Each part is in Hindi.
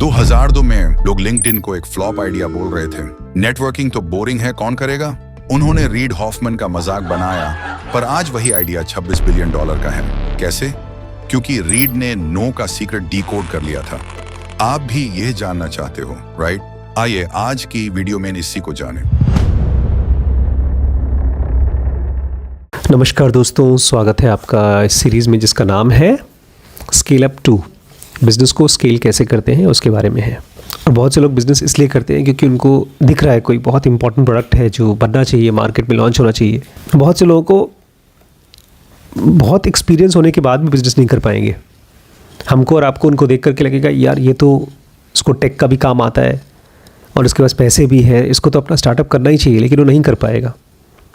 2002 में लोग लिंक्डइन को एक फ्लॉप आइडिया बोल रहे थे। नेटवर्किंग तो बोरिंग है, कौन करेगा। उन्होंने रीड हॉफमैन का मजाक बनाया, पर आज वही आइडिया $26 बिलियन का है। कैसे? क्योंकि रीड ने नो का सीक्रेट डीकोड कर लिया था। आप भी यह जानना चाहते हो, राइट? आइए आज की वीडियो में इसी को जानें। नमस्कार दोस्तों, स्वागत है आपका इस सीरीज़ में जिसका नाम है स्केल अप 2। बिज़नेस को स्केल कैसे करते हैं उसके बारे में है। और बहुत से लोग बिज़नेस इसलिए करते हैं क्योंकि उनको दिख रहा है कोई बहुत इंपॉर्टेंट प्रोडक्ट है जो बनना चाहिए, मार्केट में लॉन्च होना चाहिए। बहुत से लोगों को बहुत एक्सपीरियंस होने के बाद भी बिज़नेस नहीं कर पाएंगे। हमको और आपको उनको देख करके लगेगा यार ये तो इसको टेक का भी काम आता है और इसके पास पैसे भी है, इसको तो अपना स्टार्टअप करना ही चाहिए, लेकिन वो नहीं कर पाएगा।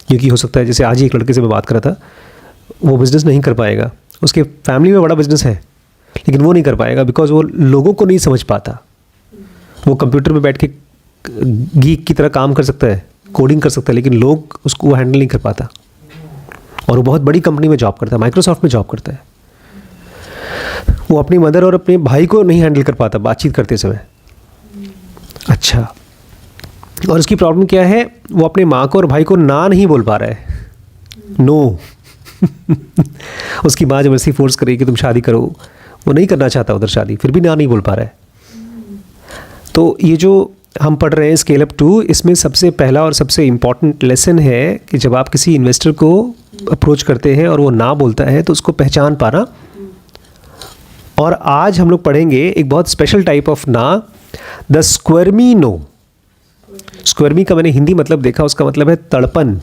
क्योंकि हो सकता है, जैसे आज ही एक लड़के से मैं बात कर रहा था, वो बिज़नेस नहीं कर पाएगा। उसके फैमिली में बड़ा बिज़नेस है लेकिन वो नहीं कर पाएगा बिकॉज वो लोगों को नहीं समझ पाता। वो कंप्यूटर में बैठ के गीक की तरह काम कर सकता है, कोडिंग कर सकता है, लेकिन लोग उसको हैंडल नहीं कर पाता। और वो बहुत बड़ी कंपनी में जॉब करता है, माइक्रोसॉफ्ट में जॉब करता है। वो अपनी मदर और अपने भाई को नहीं हैंडल कर पाता बातचीत करते समय। अच्छा, और उसकी प्रॉब्लम क्या है? वो अपने माँ को और भाई को ना नहीं बोल पा रहा है, नो। उसकी माँ जबरदस्ती फोर्स करेगी कि तुम शादी करो, वो नहीं करना चाहता उधर शादी, फिर भी ना नहीं बोल पा रहा है। तो ये जो हम पढ़ रहे हैं स्केल अप 2, इसमें सबसे पहला और सबसे इम्पॉर्टेंट लेसन है कि जब आप किसी इन्वेस्टर को अप्रोच करते हैं और वो ना बोलता है तो उसको पहचान पाना। और आज हम लोग पढ़ेंगे एक बहुत स्पेशल टाइप ऑफ ना, द स्क्वर्मी नो। स्क्वर्मी का मैंने हिंदी मतलब देखा, उसका मतलब है तड़पन,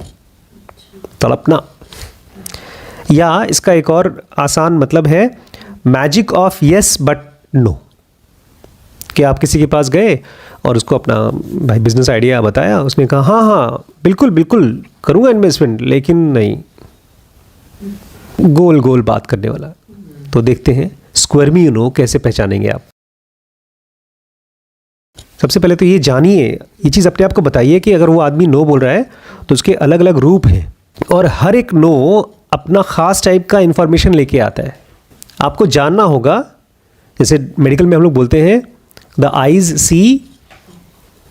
तड़पना। या इसका एक और आसान मतलब है magic of yes but no. कि आप किसी के पास गए और उसको अपना भाई बिजनेस आइडिया बताया, उसने कहा हाँ हाँ बिल्कुल बिल्कुल करूँगा इन्वेस्टमेंट, लेकिन नहीं, गोल गोल बात करने वाला। तो देखते हैं स्क्वर्मी नो कैसे पहचानेंगे आप। सबसे पहले तो ये जानिए, ये चीज़ अपने आप को बताइए कि अगर वो आदमी नो बोल रहा है तो उसके अलग अलग रूप हैं और हर एक नो अपना ख़ास टाइप का इंफॉर्मेशन लेके आता है। आपको जानना होगा, जैसे मेडिकल में हम लोग बोलते हैं the eyes see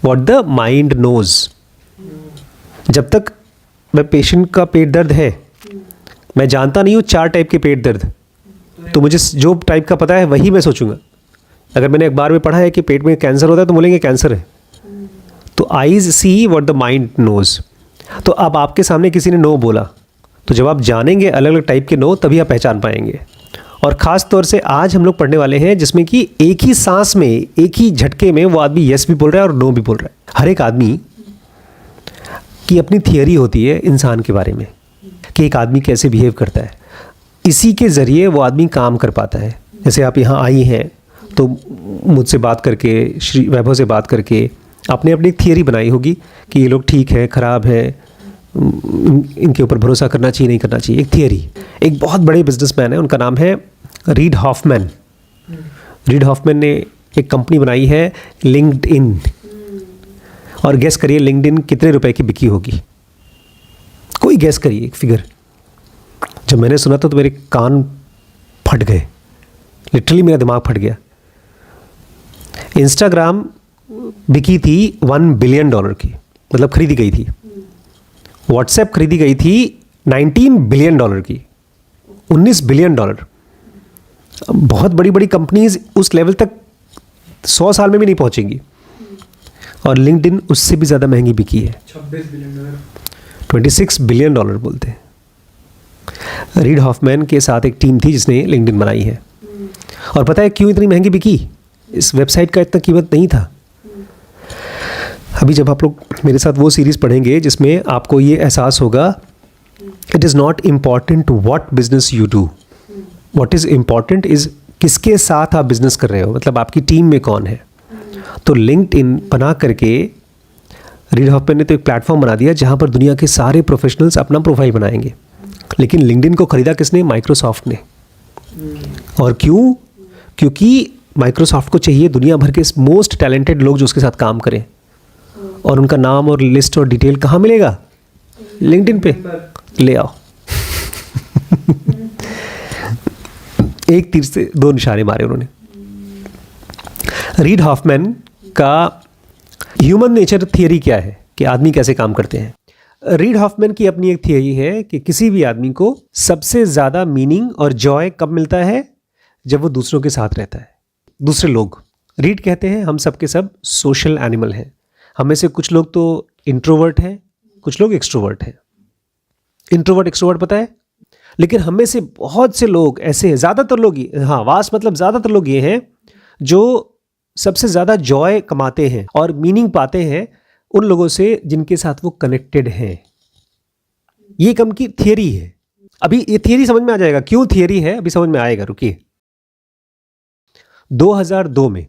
what the mind knows. जब तक मैं पेशेंट का पेट दर्द है, मैं जानता नहीं हूँ 4 टाइप के पेट दर्द, तो मुझे जो टाइप का पता है वही मैं सोचूंगा। अगर मैंने अखबार में पढ़ा है कि पेट में कैंसर होता है तो बोलेंगे कैंसर है। तो eyes see what the mind knows. तो अब आपके सामने किसी ने नो बोला, तो जब आप जानेंगे अलग अलग टाइप के नो, तभी आप पहचान पाएंगे। और ख़ास तौर से आज हम लोग पढ़ने वाले हैं जिसमें कि एक ही सांस में, एक ही झटके में वो आदमी यस भी बोल रहा है और नो भी बोल रहा है। हर एक आदमी की अपनी थियरी होती है इंसान के बारे में कि एक आदमी कैसे बिहेव करता है। इसी के ज़रिए वो आदमी काम कर पाता है। जैसे आप यहाँ आई हैं तो मुझसे बात करके, श्री वैभव से बात करके आपने अपनी थियरी बनाई होगी कि ये लोग ठीक है, ख़राब है, इनके ऊपर भरोसा करना चाहिए, नहीं करना चाहिए। एक थियरी। एक बहुत बड़े बिजनेसमैन है, उनका नाम है रीड हॉफमैन। रीड हॉफमैन ने एक कंपनी बनाई है लिंक्डइन। और गैस करिए लिंक्डइन कितने रुपए की बिकी होगी? कोई गैस करिए एक फिगर। जब मैंने सुना था तो मेरे कान फट गए, लिटरली मेरा दिमाग फट गया। इंस्टाग्राम बिकी थी $1 बिलियन की, मतलब खरीदी गई थी। व्हाट्सएप खरीदी गई थी $19 बिलियन की, $19 बिलियन। बहुत बड़ी बड़ी कंपनीज उस लेवल तक 100 साल में भी नहीं पहुंचेंगी। और लिंक्डइन उससे भी ज़्यादा महंगी बिकी है, $26 बिलियन, $26 बिलियन बोलते हैं। रीड हॉफमैन के साथ एक टीम थी जिसने लिंक्डइन बनाई है। और पता है क्यों इतनी महंगी बिकी? इस वेबसाइट का इतना कीमत नहीं था। अभी जब आप लोग मेरे साथ वो सीरीज़ पढ़ेंगे जिसमें आपको ये एहसास होगा, it is not important what business you do, what is important is किसके साथ आप बिजनेस कर रहे हो, मतलब आपकी टीम में कौन है। तो लिंक्डइन बना करके रीड हॉफमैन ने तो एक प्लेटफॉर्म बना दिया जहाँ पर दुनिया के सारे प्रोफेशनल्स अपना प्रोफाइल बनाएंगे। लेकिन लिंक्डइन को ख़रीदा किसने? माइक्रोसॉफ्ट ने। और क्यों? क्योंकि माइक्रोसॉफ्ट को चाहिए दुनिया भर के मोस्ट टैलेंटेड लोग जो उसके साथ काम करें। और उनका नाम और लिस्ट और डिटेल कहाँ मिलेगा? लिंक्डइन पे। ले आओ। एक तीर से दो निशाने मारे उन्होंने। रीड हॉफमैन का ह्यूमन नेचर थियरी क्या है कि आदमी कैसे काम करते हैं। रीड हॉफमैन की अपनी एक थियरी है कि किसी भी आदमी को सबसे ज़्यादा मीनिंग और जॉय कब मिलता है, जब वो दूसरों के साथ रहता है। दूसरे लोग, रीड कहते हैं हम सब के सब सोशल एनिमल हैं। हम में से कुछ लोग तो इंट्रोवर्ट हैं, कुछ लोग एक्सट्रोवर्ट हैं। इंट्रोवर्ट एक्सट्रोवर्ट पता है, लेकिन हम में से बहुत से लोग ऐसे हैं, ज़्यादातर लोग, हाँ वास्ट मतलब ज़्यादातर लोग ये हैं जो सबसे ज़्यादा जॉय कमाते हैं और मीनिंग पाते हैं उन लोगों से जिनके साथ वो कनेक्टेड हैं। ये कम की थियरी है। अभी ये थियरी समझ में आ जाएगा क्यों थियरी है, अभी समझ में आएगा, रुकिए। 2002 में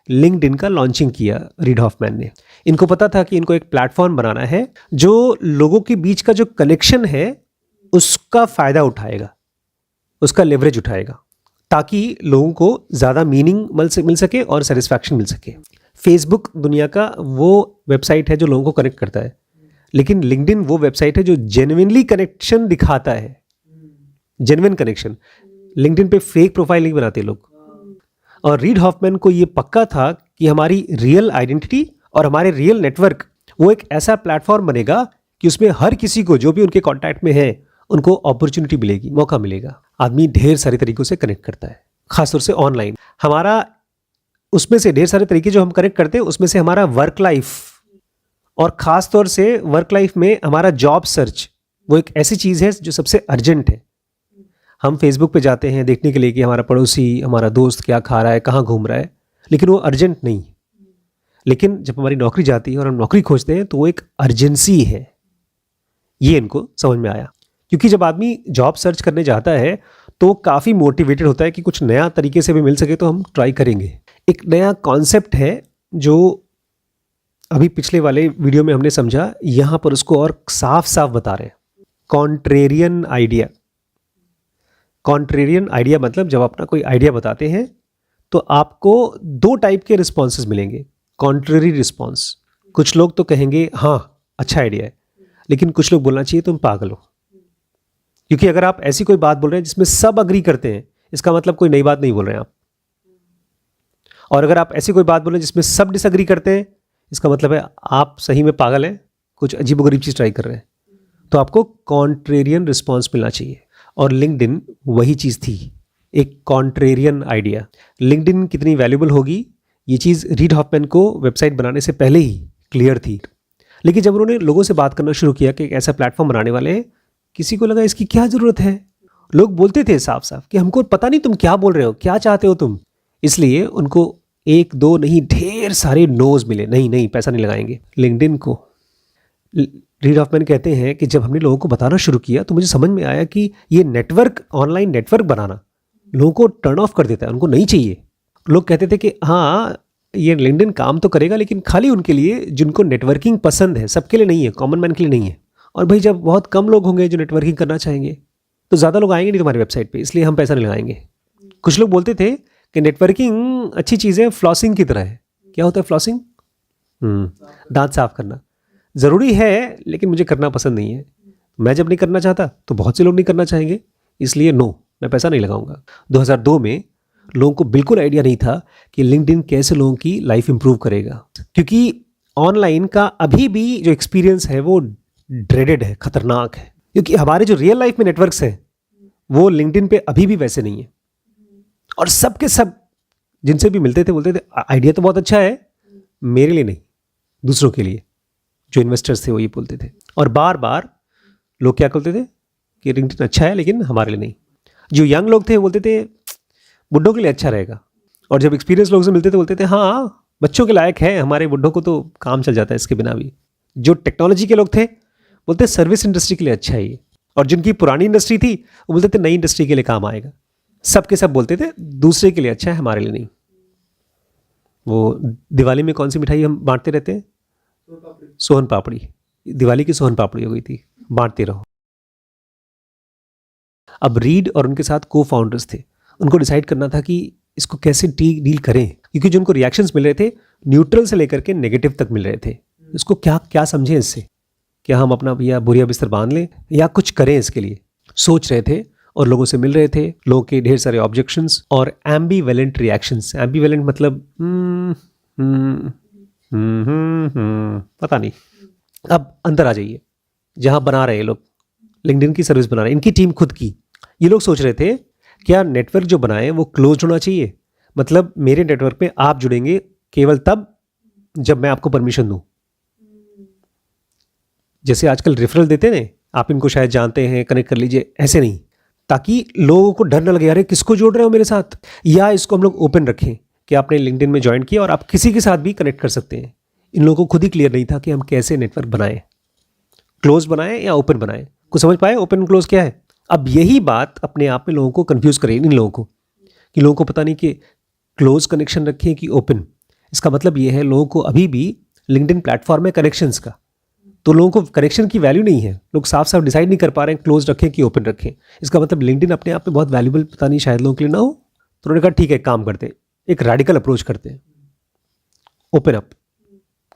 लिंक्डइन का लॉन्चिंग किया रीड हॉफमैन ने। इनको पता था कि इनको एक प्लेटफॉर्म बनाना है जो लोगों के बीच का जो कनेक्शन है उसका फ़ायदा उठाएगा, उसका लेवरेज उठाएगा, ताकि लोगों को ज़्यादा मीनिंग मिल सके और सेटिस्फैक्शन मिल सके। फेसबुक दुनिया का वो वेबसाइट है जो लोगों को कनेक्ट करता है, लेकिन लिंक्डइन वो वेबसाइट है जो जेन्युइनली कनेक्शन दिखाता है, जेन्युइन कनेक्शन। लिंक्डइन पे फेक प्रोफाइल नहीं बनाते लोग। और रीड हॉफमैन को ये पक्का था कि हमारी रियल आइडेंटिटी और हमारे रियल नेटवर्क वो एक ऐसा प्लेटफॉर्म बनेगा कि उसमें हर किसी को, जो भी उनके कॉन्टैक्ट में है, उनको अपॉर्चुनिटी मिलेगी, मौका मिलेगा। आदमी ढेर सारे तरीकों से कनेक्ट करता है, खासतौर से ऑनलाइन। हमारा उसमें से ढेर सारे तरीके जो हम कनेक्ट करते हैं उसमें से हमारा वर्क लाइफ, और ख़ास तौर से वर्क लाइफ में हमारा जॉब सर्च, वो एक ऐसी चीज़ है जो सबसे अर्जेंट है। हम फेसबुक पे जाते हैं देखने के लिए कि हमारा पड़ोसी, हमारा दोस्त क्या खा रहा है, कहाँ घूम रहा है, लेकिन वो अर्जेंट नहीं। लेकिन जब हमारी नौकरी जाती है और हम नौकरी खोजते हैं तो वो एक अर्जेंसी है। ये इनको समझ में आया, क्योंकि जब आदमी जॉब सर्च करने जाता है तो काफ़ी मोटिवेटेड होता है कि कुछ नया तरीके से भी मिल सके तो हम ट्राई करेंगे। एक नया कॉन्सेप्ट है जो अभी पिछले वाले वीडियो में हमने समझा, यहाँ पर उसको और साफ साफ बता रहे हैं। Contrarian idea. कॉन्ट्रेरियन आइडिया मतलब जब अपना कोई आइडिया बताते हैं तो आपको दो टाइप के रिस्पॉन्सेज मिलेंगे। कॉन्ट्रेरी रिस्पॉन्स, कुछ लोग तो कहेंगे हाँ अच्छा आइडिया है, लेकिन कुछ लोग बोलना चाहिए तुम पागल हो। क्योंकि अगर आप ऐसी कोई बात बोल रहे हैं जिसमें सब अग्री करते हैं, इसका मतलब कोई नई बात नहीं बोल रहे हैं आप। और अगर आप ऐसी कोई बात बोल रहे हैं जिसमें सब डिसअग्री करते हैं, इसका मतलब है आप सही में पागल हैं, कुछ अजीबोगरीब चीज़ ट्राई कर रहे हैं। तो आपको कॉन्ट्रेरियन रिस्पॉन्स मिलना चाहिए, और लिंक्डइन वही चीज़ थी, एक कॉन्ट्रेरियन आइडिया। लिंक्डइन कितनी वैल्यूबल होगी ये चीज़ रीड हॉफमैन को वेबसाइट बनाने से पहले ही क्लियर थी। लेकिन जब उन्होंने लोगों से बात करना शुरू किया कि एक ऐसा प्लेटफॉर्म बनाने वाले हैं, किसी को लगा इसकी क्या ज़रूरत है। लोग बोलते थे साफ साफ कि हमको पता नहीं तुम क्या बोल रहे हो, क्या चाहते हो तुम। इसलिए उनको एक दो नहीं ढेर सारे नोज मिले, नहीं पैसा नहीं लगाएंगे। लिंक्डइन को रीड हॉफमैन कहते हैं कि जब हमने लोगों को बताना शुरू किया तो मुझे समझ में आया कि ये नेटवर्क, ऑनलाइन नेटवर्क बनाना लोगों को टर्न ऑफ कर देता है, उनको नहीं चाहिए। लोग कहते थे कि हाँ ये लिंक्डइन काम तो करेगा, लेकिन खाली उनके लिए जिनको नेटवर्किंग पसंद है, सबके लिए नहीं है, कॉमन मैन के लिए नहीं है। और भाई जब बहुत कम लोग होंगे जो नेटवर्किंग करना चाहेंगे तो ज़्यादा लोग आएंगे नहीं तुम्हारी वेबसाइट पे, इसलिए हम पैसा नहीं लगाएंगे। कुछ लोग बोलते थे कि नेटवर्किंग अच्छी चीज़ है, फ्लॉसिंग की तरह है। क्या होता है फ्लॉसिंग? दांत साफ करना ज़रूरी है, लेकिन मुझे करना पसंद नहीं है। मैं जब नहीं करना चाहता तो बहुत से लोग नहीं करना चाहेंगे, इसलिए नो, मैं पैसा नहीं लगाऊंगा। 2002 में लोगों को बिल्कुल आइडिया नहीं था कि लिंक्डइन कैसे लोगों की लाइफ इंप्रूव करेगा, क्योंकि ऑनलाइन का अभी भी जो एक्सपीरियंस है वो ड्रेडेड है, खतरनाक है। क्योंकि हमारे जो रियल लाइफ में नेटवर्क्स हैं वो लिंक्डइन पे अभी भी वैसे नहीं है। और सब के सब जिनसे भी मिलते थे बोलते थे आइडिया तो बहुत अच्छा है, मेरे लिए नहीं, दूसरों के लिए। जो इन्वेस्टर्स थे वो ये बोलते थे। और बार बार लोग क्या बोलते थे कि लिंक्डइन अच्छा है लेकिन हमारे लिए नहीं। जो यंग लोग थे वो बोलते थे बुड्ढों के लिए अच्छा रहेगा। और जब एक्सपीरियंस लोग से मिलते थे बोलते थे हाँ बच्चों के लायक है, हमारे बुड्ढों को तो काम चल जाता है इसके बिना भी। जो टेक्नोलॉजी के लोग थे बोलते सर्विस इंडस्ट्री के लिए अच्छा है ये। और जिनकी पुरानी इंडस्ट्री थी वो बोलते थे नई इंडस्ट्री के लिए काम आएगा। सब के सब बोलते थे दूसरे के लिए अच्छा है, हमारे लिए नहीं। वो दिवाली में कौन सी मिठाई हम बांटते रहते हैं? सोहन पापड़ी। दिवाली की सोहन पापड़ी हो गई थी, बांटते रहो। अब रीड और उनके साथ को फाउंडर्स थे, उनको डिसाइड करना था कि इसको कैसे डील करें, क्योंकि जो उनको रिएक्शंस मिल रहे थे न्यूट्रल से लेकर के नेगेटिव तक मिल रहे थे। इसको क्या समझें इससे, क्या हम अपना भैया बोरिया बिस्तर बांध लें या कुछ करें इसके लिए, सोच रहे थे। और लोगों से मिल रहे थे, लोगों के ढेर सारे ऑब्जेक्शंस और एम्बीवेलेंट रिएक्शंस। एम्बीवेलेंट मतलब पता नहीं। अब अंदर आ जाइए, जहां बना रहे हैं लोग, लिंक्डइन की सर्विस बना रहे हैं, इनकी टीम खुद की, ये लोग सोच रहे थे क्या नेटवर्क जो बनाए वो क्लोज होना चाहिए, मतलब मेरे नेटवर्क में आप जुड़ेंगे केवल तब जब मैं आपको परमिशन दूं। जैसे आजकल रेफरल देते हैं, आप इनको शायद जानते हैं, कनेक्ट कर लीजिए, ऐसे नहीं, ताकि लोगों को डर न लगे अरे किसको जोड़ रहे हो मेरे साथ। या इसको हम लोग ओपन रखें कि आपने लिंक्डइन में ज्वाइन किया और आप किसी के साथ भी कनेक्ट कर सकते हैं। इन लोगों को खुद ही क्लियर नहीं था कि हम कैसे नेटवर्क बनाएं, क्लोज बनाएं या ओपन बनाएं। कुछ समझ पाए ओपन क्लोज क्या है? अब यही बात अपने आप में लोगों को कंफ्यूज करे, इन लोगों को, कि लोगों को पता नहीं कि क्लोज कनेक्शन रखें कि ओपन। इसका मतलब ये है लोगों को अभी भी लिंक्डइन प्लेटफॉर्म है कनेक्शंस का, तो लोगों को कनेक्शन की वैल्यू नहीं है। लोग साफ साफ डिसाइड नहीं कर पा रहे हैं क्लोज रखें कि ओपन रखें। इसका मतलब लिंक्डइन अपने आप में बहुत वैल्यूबल पता नहीं शायद लोगों के लिए ना हो, तो उन्होंने कहा ठीक है काम करते हैं, एक रेडिकल अप्रोच करते हैं, ओपन अप,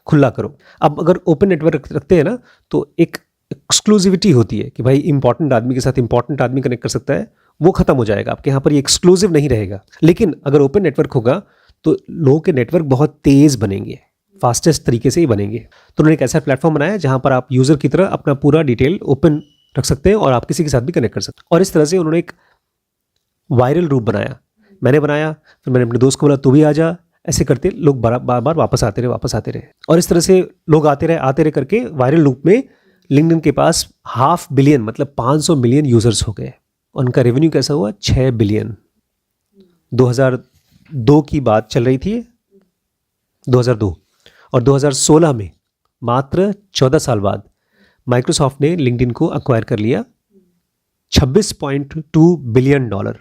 खुला करो। अब अगर ओपन नेटवर्क रखते हैं ना तो एक एक्सक्लूसिविटी होती है कि भाई इंपॉर्टेंट आदमी के साथ इंपॉर्टेंट आदमी कनेक्ट कर सकता है, वो खत्म हो जाएगा, आपके यहाँ पर ये एक्सक्लूसिव नहीं रहेगा। लेकिन अगर ओपन नेटवर्क होगा तो लोगों के नेटवर्क बहुत तेज बनेंगे, फास्टेस्ट तरीके से ही बनेंगे। तो उन्होंने एक ऐसा प्लेटफॉर्म बनाया जहां पर आप यूजर की तरह अपना पूरा डिटेल ओपन रख सकते हैं और आप किसी के साथ भी कनेक्ट कर सकते हैं। और इस तरह से उन्होंने एक वायरल रूप बनाया, मैंने बनाया, फिर मैंने अपने दोस्त को बोला तू भी आ जा, ऐसे करते लोग बार बार वापस आते रहे। और इस तरह से लोग आते रहे करके वायरल लूप में लिंक्डइन के पास 500 मिलियन मतलब 500 मिलियन यूजर्स हो गए। उनका रेवेन्यू कैसा हुआ? 6 बिलियन। 2002 की बात चल रही थी, 2002, और 2016 में मात्र 14 साल बाद माइक्रोसॉफ्ट ने लिंक्डइन को अक्वायर कर लिया, $26.2 बिलियन।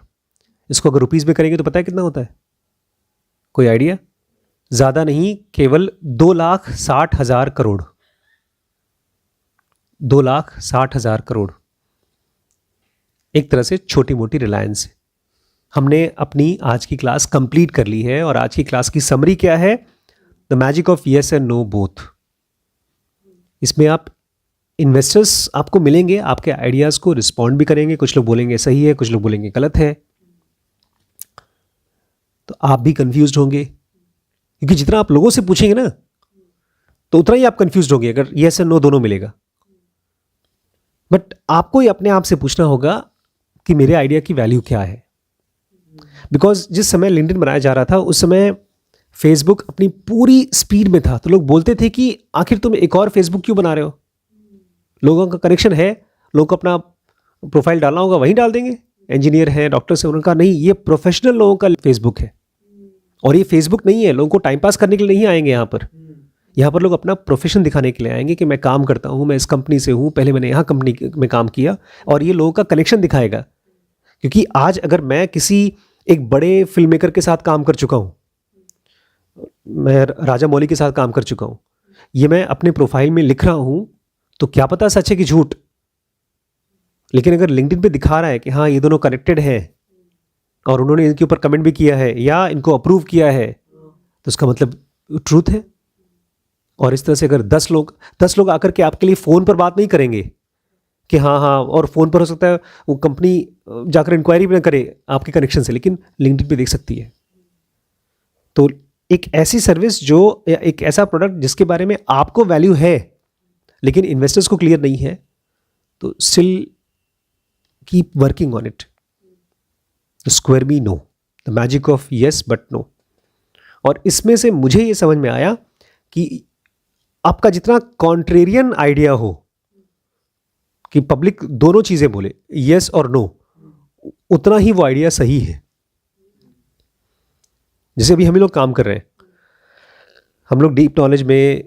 इसको अगर रुपीस में करेंगे तो पता है कितना होता है? कोई आइडिया? ज्यादा नहीं, केवल 2,60,000 करोड़। 2,60,000 करोड़। एक तरह से छोटी मोटी रिलायंस है। हमने अपनी आज की क्लास कंप्लीट कर ली है और आज की क्लास की समरी क्या है? The magic of yes and no both. इसमें आप इन्वेस्टर्स आपको मिलेंगे, आपके आइडियाज को रिस्पॉन्ड भी करेंगे, कुछ लोग बोलेंगे सही है, कुछ लोग बोलेंगे गलत है, तो आप भी कंफ्यूज्ड होंगे, क्योंकि जितना आप लोगों से पूछेंगे ना तो उतना ही आप कंफ्यूज्ड होंगे अगर येस एंड नो दोनों मिलेगा। बट आपको ही अपने आप से पूछना होगा कि मेरे आइडिया की वैल्यू क्या है। बिकॉज जिस समय लिंक्डइन बनाया जा रहा था उस समय फेसबुक अपनी पूरी स्पीड में था, तो लोग बोलते थे कि आखिर तुम एक और फेसबुक क्यों बना रहे हो? लोगों का कनेक्शन है, लोगों को अपना प्रोफाइल डालना होगा, वहीं डाल देंगे। इंजीनियर है, डॉक्टर से, उन्होंने कहा नहीं, ये प्रोफेशनल लोगों का फेसबुक है और ये फेसबुक नहीं है, लोगों को टाइम पास करने के लिए नहीं आएंगे यहाँ पर। यहाँ पर लोग अपना प्रोफेशन दिखाने के लिए आएंगे कि मैं काम करता हूँ, मैं इस कंपनी से हूँ, पहले मैंने यहाँ कंपनी में काम किया, और ये लोगों का कनेक्शन दिखाएगा। क्योंकि आज अगर मैं किसी एक बड़े फिल्म मेकर के साथ काम कर चुका हूँ, मैं राजा मौली के साथ काम कर चुका हूँ, ये मैं अपने प्रोफाइल में लिख रहा हूँ, तो क्या पता सच है कि झूठ। लेकिन अगर लिंक्डइन पे दिखा रहा है कि हाँ ये दोनों कनेक्टेड हैं और उन्होंने इनके ऊपर कमेंट भी किया है या इनको अप्रूव किया है, तो उसका मतलब ट्रूथ है। और इस तरह से अगर 10 लोग आकर के आपके लिए फ़ोन पर बात नहीं करेंगे कि हाँ, और फ़ोन पर हो सकता है वो कंपनी जाकर इंक्वायरी भी ना करे आपके कनेक्शन से, लेकिन लिंक्डइन पे देख सकती है। तो एक ऐसी सर्विस जो, या एक ऐसा प्रोडक्ट जिसके बारे में आपको वैल्यू है लेकिन इन्वेस्टर्स को क्लियर नहीं है, तो still keep working on it. Square me no, the magic of yes but no. और इसमें से मुझे ये समझ में आया कि आपका जितना कॉन्ट्रेरियन आइडिया हो कि पब्लिक दोनों चीजें बोले, येस और नो, उतना ही वो आइडिया सही है। जैसे अभी हम लोग काम कर रहे हैं, हम लोग डीप नॉलेज में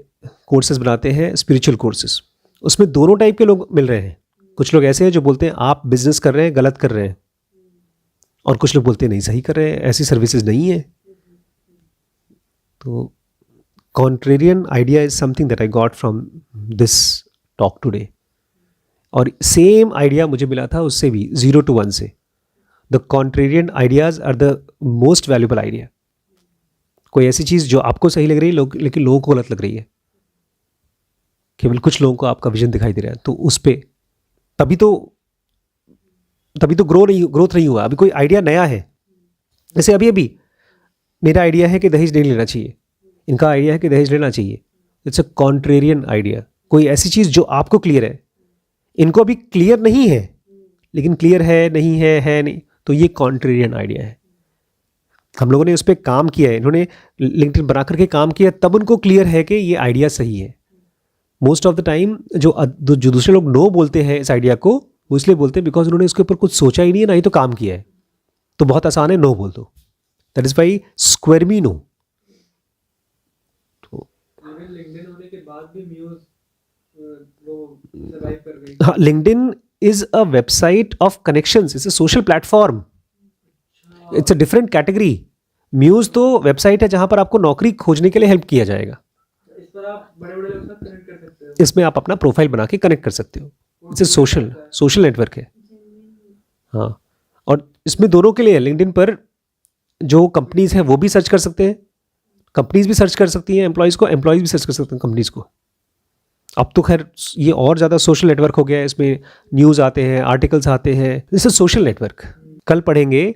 कोर्सेज बनाते हैं, स्पिरिचुअल कोर्सेज, उसमें दोनों टाइप के लोग मिल रहे हैं। कुछ लोग ऐसे हैं जो बोलते हैं आप बिजनेस कर रहे हैं, गलत कर रहे हैं, और कुछ लोग बोलते हैं नहीं सही कर रहे हैं, ऐसी सर्विसेज नहीं है। तो contrarian idea is something that I got from this talk today. और सेम आइडिया मुझे मिला था उससे भी, 0 to 1 से। The contrarian ideas are the most valuable idea. कोई ऐसी चीज़ जो आपको सही लग रही है लेकिन लोगों को गलत लग रही है, केवल कुछ लोगों को आपका विजन दिखाई दे रहा है, तो उस पर तभी तो तभी तो ग्रोथ नहीं हुआ। अभी कोई आइडिया नया है, जैसे अभी अभी मेरा आइडिया है कि दहेज नहीं लेना चाहिए, इनका आइडिया है कि दहेज लेना चाहिए। It's a contrarian idea. कोई ऐसी चीज़ जो आपको क्लियर है, इनको अभी क्लियर नहीं है, लेकिन क्लियर है नहीं, तो ये कॉन्ट्रेरियन आइडिया है। हम लोगों ने उस पर काम किया है, इन्होंने लिंक्डइन बना करके काम किया, तब उनको क्लियर है कि ये आइडिया सही है। मोस्ट ऑफ द टाइम जो दूसरे लोग नो बोलते हैं इस आइडिया को, वो इसलिए बोलते हैं बिकॉज उन्होंने इसके ऊपर कुछ सोचा ही नहीं है, ना ही तो काम किया है। तो बहुत आसान है नो बोल दो। That is why square me no. LinkedIn होने के बाद भी म्यूज वो सर्वाइव कर गई। हाँ, LinkedIn is a website of connections, it's a social platform, it's a different category. Muse तो वेबसाइट है जहां पर आपको नौकरी खोजने के लिए हेल्प किया जाएगा। इस पर आप बड़े बड़े लोगों के साथ कनेक्ट कर सकते हो। इसमें आप अपना प्रोफाइल बना के कनेक्ट कर सकते हो। इट्स अ सोशल नेटवर्क है। हाँ, और इसमें दोनों के लिए है। लिंक्डइन पर जो कंपनीज हैं वो भी सर्च कर सकते हैं, कंपनीज भी सर्च कर सकती हैं एम्प्लॉयज़ को, एम्प्लॉयज़ भी सर्च कर सकते हैं कंपनीज को। अब तो खैर ये और ज़्यादा सोशल नेटवर्क हो गया है, इसमें न्यूज़ आते हैं, आर्टिकल्स आते हैं। This is social network. कल पढ़ेंगे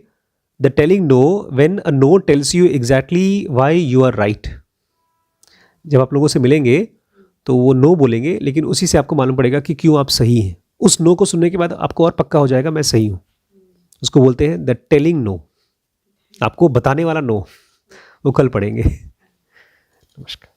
the telling no when a no tells you exactly why you are right. जब आप लोगों से मिलेंगे तो वो नो बोलेंगे, लेकिन उसी से आपको मालूम पड़ेगा कि क्यों आप सही हैं। उस नो को सुनने के बाद आपको और पक्का हो जाएगा मैं सही हूँ। उसको बोलते हैं द टेलिंग नो, आपको बताने वाला नो। वो कल पढ़ेंगे। नमस्कार।